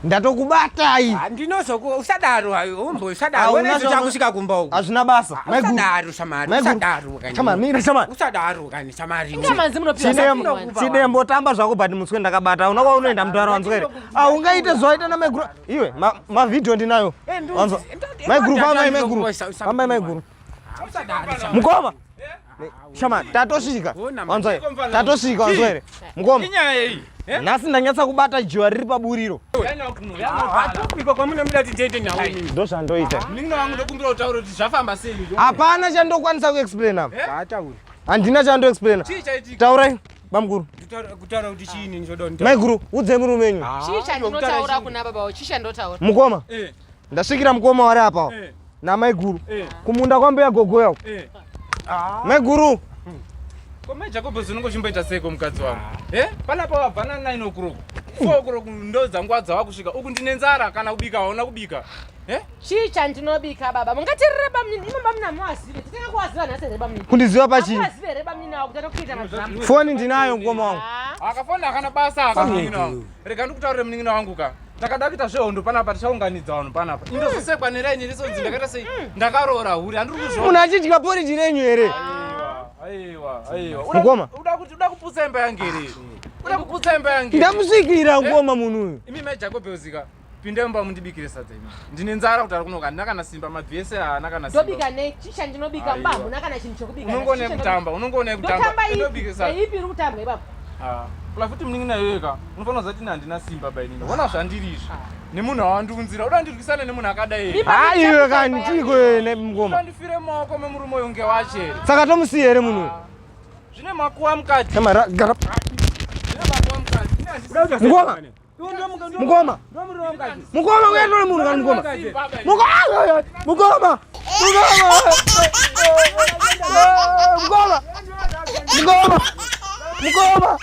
Ndatokubata iyi. Ndinozoku usadaro hayo umbo usadaro wena chakusika kumba uko. Azvina basa. Usadaro shamari usadaro kani. Chama mira chama. Usadaro kani shamari. Ngamanzi munopira. Chidembo tamba zvako bati muswe ndakabata. Unakwa unoenda mutara wanzwere. Ungaite zvaita na maiguru. Iwe ma video ndinayo. Wanzwa. Maiguru famba maiguru. Famba maiguru. Mukoma. Chama tatosvika. Wanzwa. Tatosvika wanzwere. Mukoma. Inyaya iyi. Nasi ndanyatsa kubata jiwa riri paburiro. Atopika kwa mune mudati tete nawo ini. Ndo zvandoita. Mlinga wangu ndokumbira utauro kuti zvafamba sei. Hapana chandokwanisa kuexplain apa. Atauri. Handina chando explain. Taurai bamguru. Kutaura kuti chiini ndoda nditaura. Maiguru udze murumenyu. Chicha ndinotaura kuna baba chisha ndotaura. Mukoma. Ndasvikira mukoma wari apa. Na maiguru. Kumunda kwambeya gogo yako. Maiguru. Koma Jacob zinongochimboita seko mukadzi wangu. Panapa wabvana 9 o'clock. 4 o'clock ndo dzangwadza wakusvika. Uku ndine nzara kana kubika waona kubika. Chicha ndinobika baba. Mungatirira bamini imba mna mwasive. Titenga kuwaziva nhasi reba mini. Kundiziva pachini. Kuwaziva reba mini nawo kutata kuita mazvamu. Foni ndinayo mukoma wangu. Akafona akana basa akamningira wangu. Rega ndikutaurire mningira wangu ka. Takada kuita zvehondo panapa tichaunganidza vanhu panapa. Indozosekwa neraini risonzi ndakaita sei ndakarora huri handiri kuzviona. Munhu achidya porridge renyu here. Aiwa. Mukoma. Uda kuputsa imba yangu here. Uda kuputsa imba yangu. Ndamusvikira mukoma munhu uyu. Imi mai Jacob uzika. Pinde mba mundibikire sadza imi. Ndine nzara kutara kunoka ndakana simba mavhese haana kana simba. Ndobika ne chicha ndinobika mbambo nakana chinhu chokubika. Unongone kutamba. Ndobike sadza. Ipi uri kutamba baba? Kula futi mnin'ina yoyeka. Unofanira kuzati handina simba bainini. Ona zvandirizvi. Nemunhu awandiunzira. Uda ndirwisane nemunhu akadai. Iwe kani chiko ne mukoma. Ndifire maoko memurume uyu ngewachere. Saka tomusiya here munhu uyu. Zvine makuwa mukati. Kamera gara. Zvine makuwa mukati. Mukoma. Mukoma. Mukoma uyatore munhu kana mukoma. Mukoma. Mukoma.